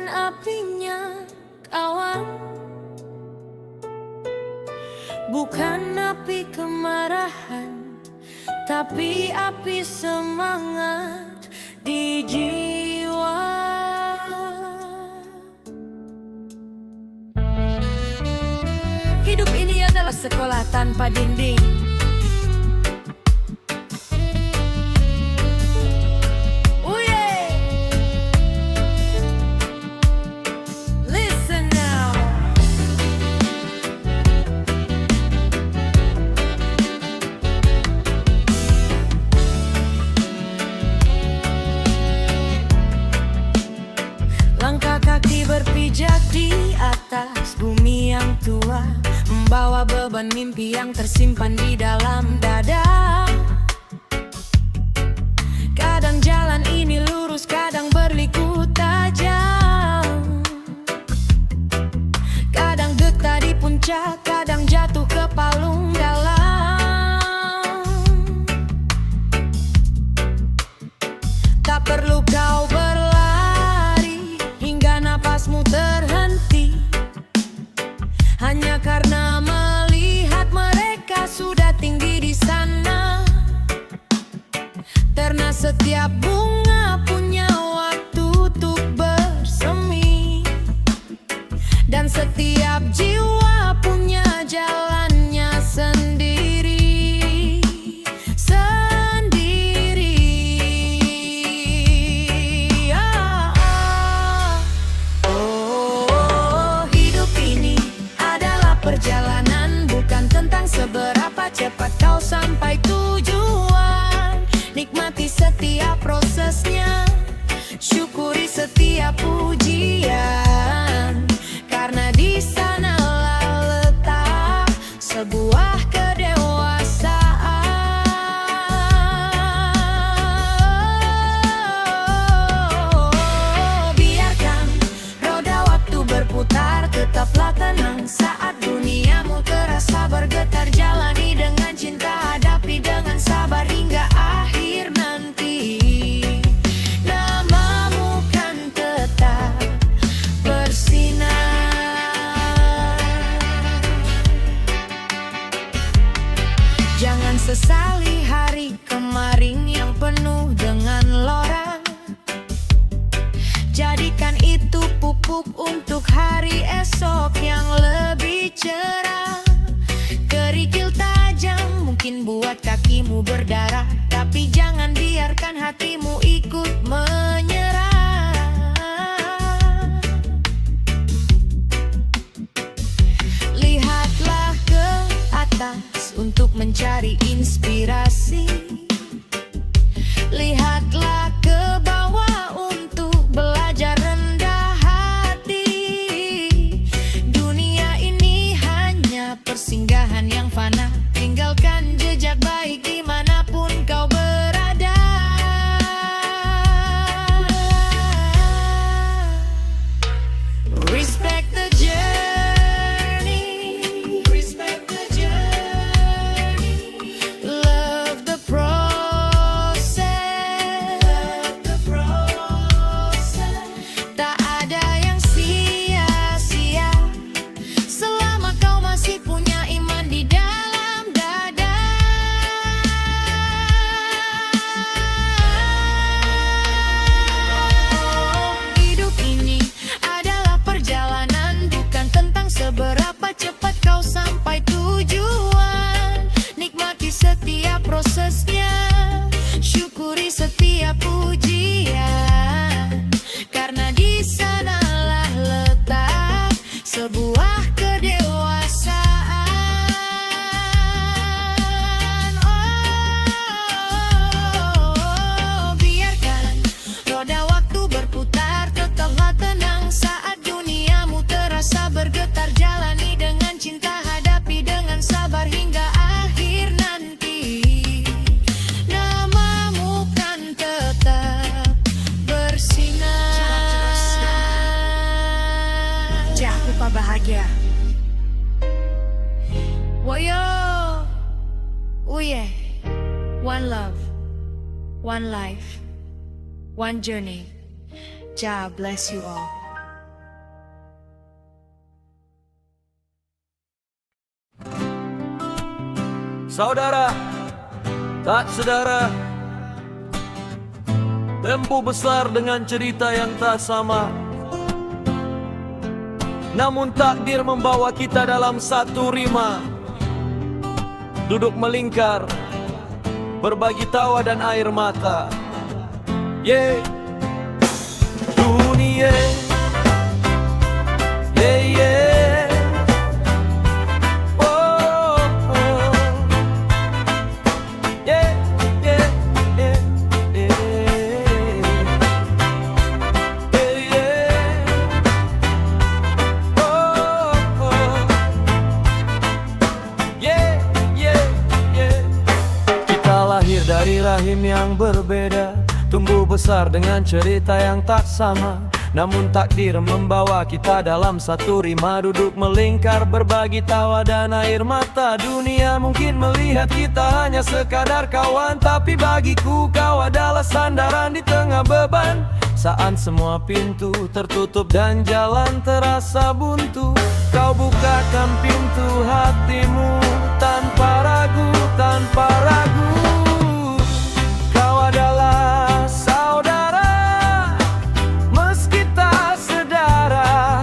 Bukan apinya kawan, bukan api kemarahan, tapi api semangat di jiwa. Hidup ini adalah sekolah tanpa dinding. Langkah kaki berpijak di atas bumi yang tua, membawa beban mimpi yang tersimpan di dalam dada. Kadang jalan ini lurus, kadang berliku tajam. Kadang getah di puncak, kadang jatuh ke palung dalam. Tak perlu kau napasmu terhenti hanya karena melihat mereka sudah tinggi di sana. Karena setiap bunga punya waktu untuk bersemi, dan setiap jiwa punya jalannya sendiri. Perjalanan bukan tentang seberapa cepat kau sampai tujuan. Nikmati setiap prosesnya, syukuri setiap ujian, karena di sanalah letak sebuah kedewasaan. Biarkan roda waktu berputar, tetaplah tenang saat duniamu terasa bergetar. Jalani dengan cinta, hadapi dengan sabar hingga akhir nanti. Namamu kan tetap bersinar. Jangan sesali hari kemarin yang penuh dengan lora. Jadikan itu pupuk untuk hari esok yang lebih cerah. Kerikil tajam mungkin buat kakimu berdarah, tapi jangan biarkan hatimu ikut menyerah. Lihatlah ke atas untuk mencari inspirasi. Lihatlah ke bawah untuk belajar rendah hati. Dunia ini hanya persinggahan yang fana. Tinggalkan jejak baik dimanapun kau berada. Respect the journey, respect the journey. Love the process, love the process. Tak ada yang sia-sia selama kau masih punya iman di dalam dada. Hidup ini adalah perjalanan, bukan tentang seberapa cepat kau sampai tujuan. Nikmati setiap prosesnya, syukuri setiap ujian, karena di sanalah letak sebuah kedewasaan. Biarkan roda waktu berputar, tetaplah tenang saat duniamu terasa bergetar. Jalani dengan cinta, hadapi dengan sabar hingga akhir nanti. Namamu kan tetap bersinar. Jangan lupa bahagia. Woyo, uye, one love, one life, one journey. God bless you all. Saudara, tak sedara, tempo besar dengan cerita yang tak sama. Namun takdir membawa kita dalam satu rima. Duduk melingkar, berbagi tawa dan air mata. Dunia, oh, oh. Yeah, yeah, yeah, yeah. Kita lahir dari rahim yang berbeda, tumbuh besar dengan cerita yang tak sama. Namun takdir membawa kita dalam satu rima. Duduk melingkar, berbagi tawa dan air mata. Dunia mungkin melihat kita hanya sekadar kawan, tapi bagiku kau adalah sandaran di tengah beban. Saat semua pintu tertutup dan jalan terasa buntu, kau bukakan pintu hatimu tanpa ragu, tanpa ragu. Kau adalah saudara, meski tak sedara.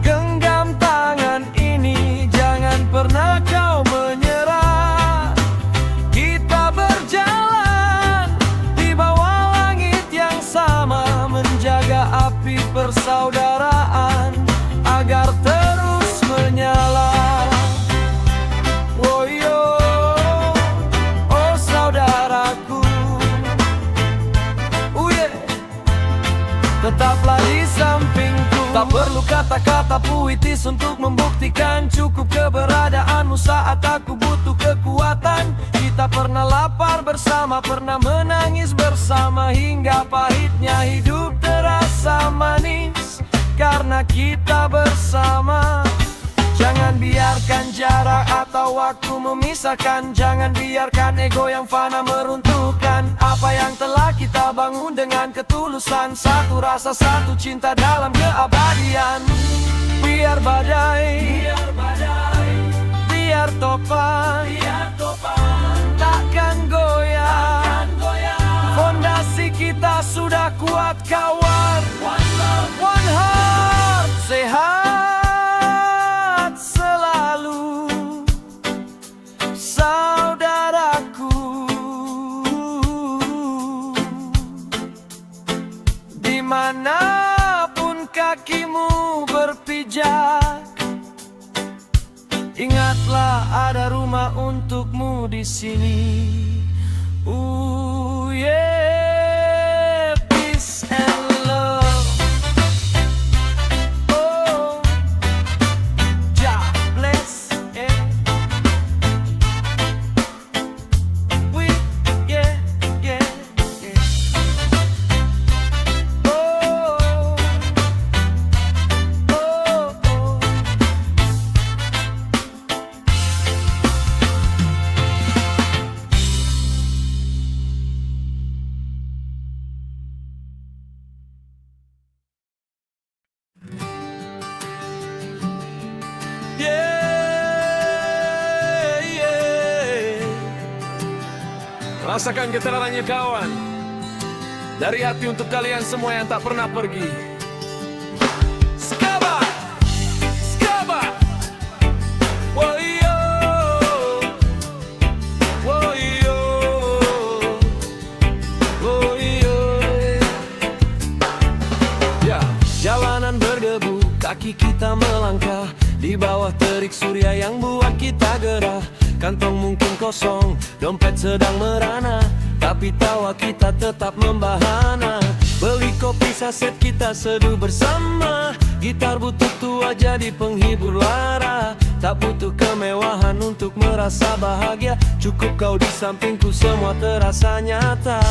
Genggam tangan ini, jangan pernah kau menyerah. Kita berjalan di bawah langit yang sama, menjaga api persaudaraan agar terus menyala. Oh yo, oh saudaraku, yeah. Tetaplah di sampingku. Tak perlu kata-kata puitis untuk membuktikan cukup keberadaanmu saat aku butuh kekuatan. Kita pernah lapar bersama, pernah menangis bersama, hingga pahitnya hidup terasa manis karena kita bersama. Jangan biarkan jarak atau waktu memisahkan. Jangan biarkan ego yang fana meruntuhkan apa yang telah kita bangun dengan ketulusan. Satu rasa, satu cinta dalam keabadian. Biar badai, biar topan, takkan goyah. Fondasi kita sudah kuat kawan. One heart, sehat selalu, saudaraku. Dimanapun kakimu berpijak, ingatlah ada rumah untukmu di sini. Yeah, peace and love. Oh, Jah bless, yeah. Yeah, yeah, yeah. Oh, oh, oh. Yeah, yeah. Rasakan getarannya kawan, dari hati untuk kalian semua yang tak pernah pergi. Skaba, skaba, woyo, woyo, woyo. Ya, jalanan berdebu, kaki kita melangkah di bawah terik surya yang buat kita gerah. Kantong mungkin kosong, dompet sedang merana, tapi tawa kita tetap membahana. Beli kopi saset kita seduh bersama, gitar butut tua jadi penghibur lara. Tak butuh kemewahan untuk merasa bahagia, cukup kau di sampingku semua terasa nyata.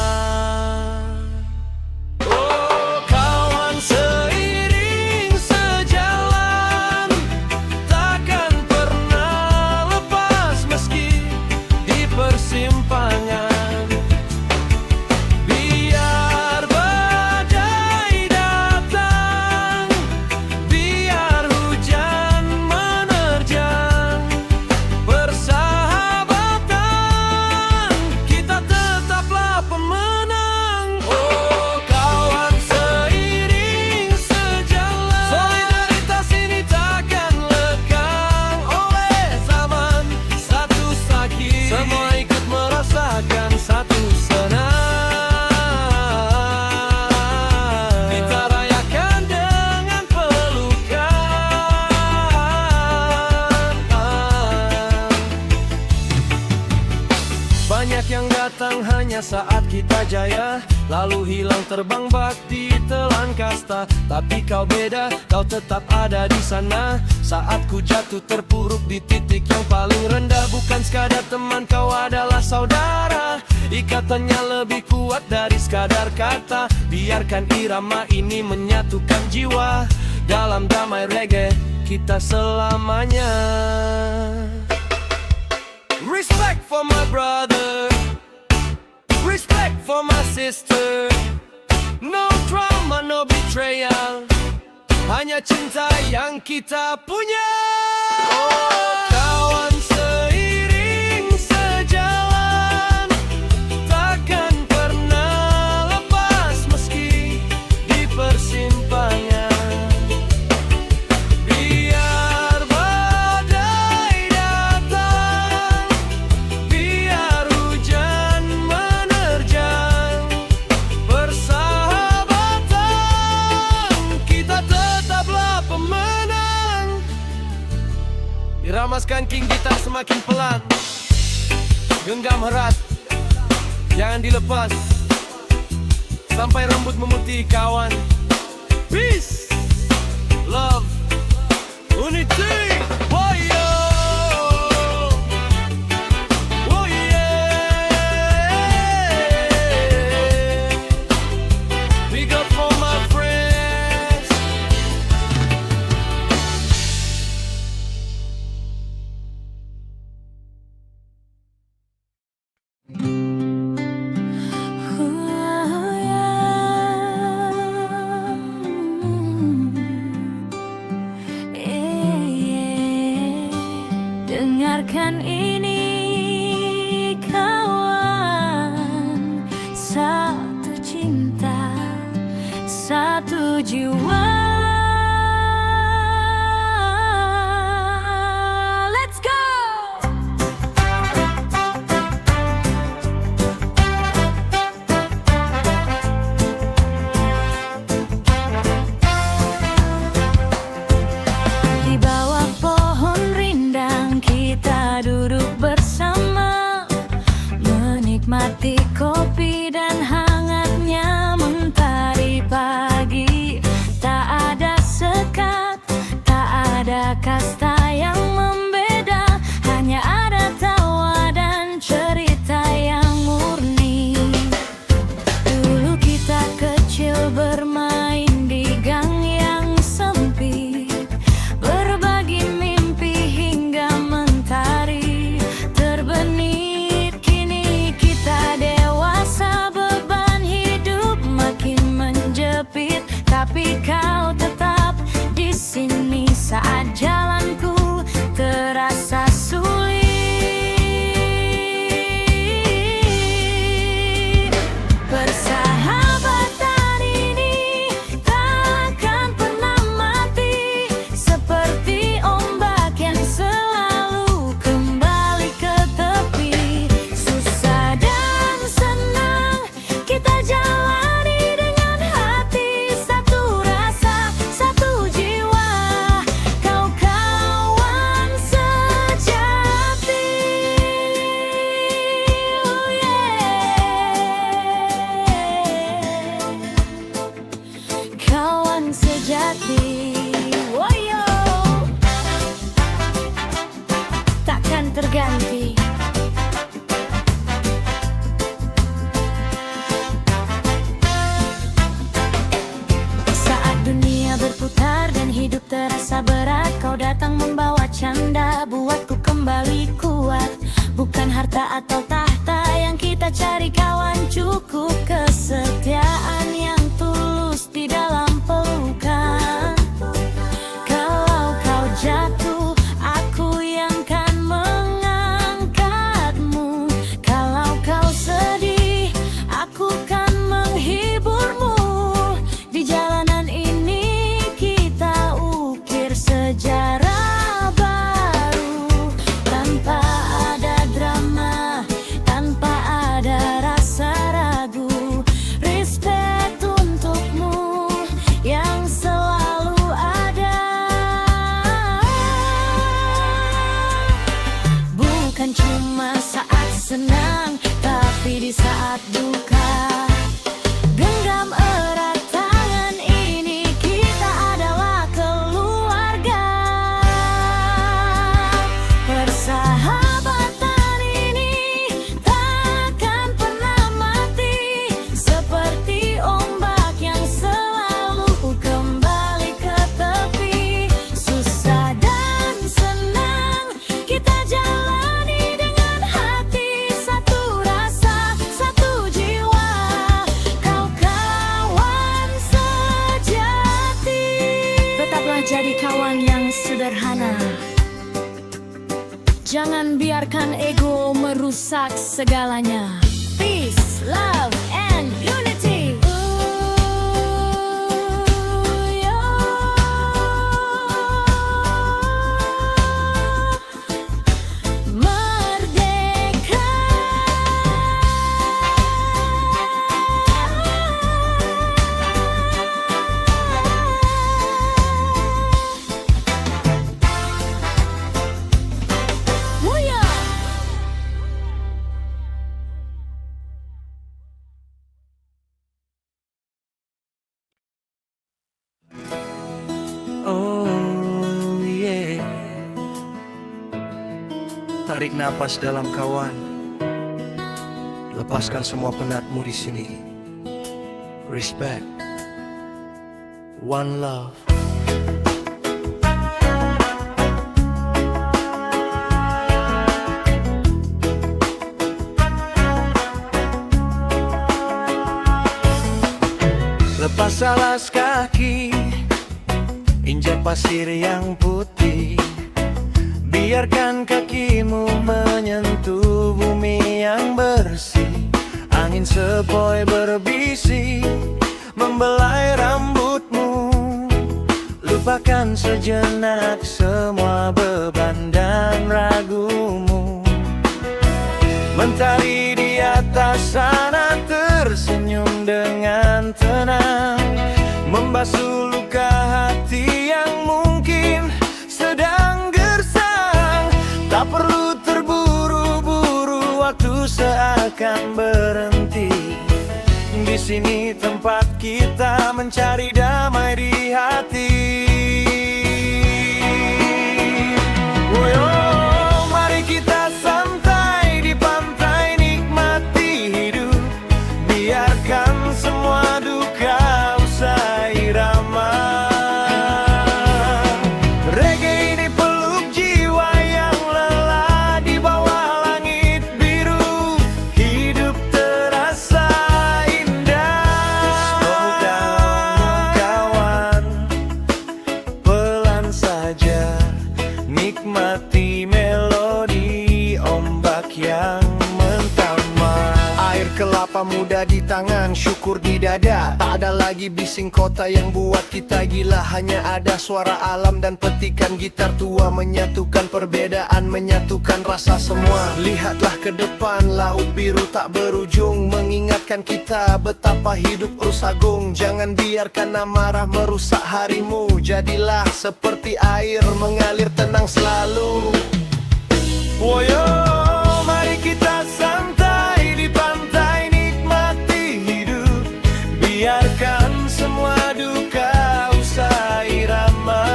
Oh kawan, seiring sejalan, takkan pernah lepas meski di persimpangan. Biar badai datang, biar hujan menerjang, persahabatan yang datang hanya saat kita jaya, lalu hilang terbang bak di telan kasta. Tapi kau beda, kau tetap ada di sana saat ku jatuh terpuruk di titik yang paling rendah. Bukan sekadar teman, kau adalah saudara. Ikatannya lebih kuat dari sekadar kata. Biarkan irama ini menyatukan jiwa. Dalam damai reggae kita selamanya. Respect for my brother, respect for my sister. No drama, no betrayal, hanya cinta yang kita punya. Oh, kawan seiring sejalan, takkan pernah lepas meski di persimpangan. Biar badai datang, biar hujan menerjang, persahabatan kita tetaplah pemenang. Diramaskan king gitar semakin pelan, genggam erat, jangan dilepas sampai rambut memutih kawan. Peace, love, unity, oh yeah, oh yeah. Big up for my friends. Dengarkan ini kawan, satu cinta, satu jiwa. Let's go! Di bawah pohon rindang kita duduk bersama, menikmati kopi dan hangatnya mentari pagi. Tak ada sekat, tak ada kasta yang membeda, hanya ada tawa dan cerita yang murni. Dulu kita kecil bermain di gang yang sempit, berbagi mimpi hingga mentari terbenit. Kini kita dewasa, beban hidup makin menjepit, tapi kau tetap di sini saat jalanku terasa sulit. Persahabatan ini takkan pernah mati, seperti ombak yang selalu kembali ke tepi. Susah dan senang kita jalani dengan hati, satu rasa, satu jiwa. Kau kawan sejati. Oh yeah. Kawan sejati. Woyo, takkan terganti. Saat dunia berputar dan hidup terasa berat, kau datang membawa canda, buatku kembali kuat. Bukan harta atau tahta yang kita cari kawan, cukup kesetiaan yang tulus di dalam pelukan. Kalau kau jatuh, aku yang kan mengangkatmu. Kalau kau sedih, aku kan menghiburmu. Di jalanan ini kita ukir sejarah baru, tanpa ada drama, tanpa ada rasa ragu. Respect untukmu yang selalu ada. Bukan cuma saat senang, di saat duka. Genggam erat tangan ini, kita adalah keluarga. Persahabatan ini takkan pernah mati, seperti ombak yang selalu kembali ke tepi. Susah dan senang kita jalani dengan hati, satu rasa, satu jiwa. Kau kawan sejati. Tetaplah jadi kawan yang sederhana. Jangan biarkan ego merusak segalanya. Peace, love, and unity. Merdeka. Muya. Oh yeah. Tarik napas dalam kawan. Lepaskan semua penatmu di sini. Respect. One love. Lepas alas kaki, injak pasir yang putih. Biarkan kakimu menyentuh bumi yang bersih. Angin sepoi berbisik membelai rambutmu. Lupakan sejenak semua beban dan ragumu. Mentari di atas sana tersenyum dengan tenang, membasuh luka hati yang mungkin sedang gersang. Tak perlu terburu-buru, waktu seakan berhenti. Di sini tempat kita mencari damai di hati. Woyo, mari kita santai di pantai, nikmati hidup. Biarkan semua duka usai irama. Reggae ini peluk jiwa yang lelah di bawah langit biru. Hidup terasa indah. Slow down kawan, pelan saja. Nikmati melodi ombak yang mentama. Air kelapa muda di tangan, syukur di dada. Tak ada lagi bising kota yang buat kita gila. Hanya ada suara alam dan petikan gitar tua, menyatukan perbedaan, menyatukan rasa semua. Lihatlah ke depan, laut biru tak berujung, mengingatkan kita betapa hidup terus agung. Jangan biarkan amarah merusak harimu. Jadilah seperti air mengalir tenang selalu. Woyo, mari kita santai di pantai, nikmati hidup. Biarkan semua duka usai irama.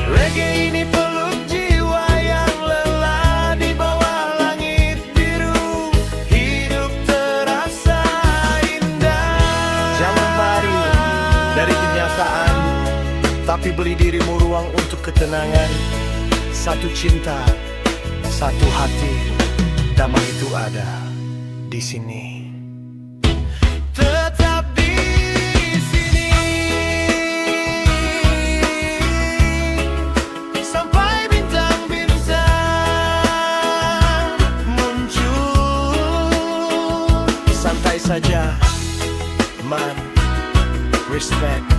Reggae ini peluk jiwa yang lelah di bawah langit biru. Hidup terasa indah. Jangan lari dari kenyataan, tapi beri dirimu ruang untuk ketenangan. Satu cinta, satu hati, damai itu ada di sini. Tetap di sini sampai bintang-bintang muncul. Santai saja, man. Respect.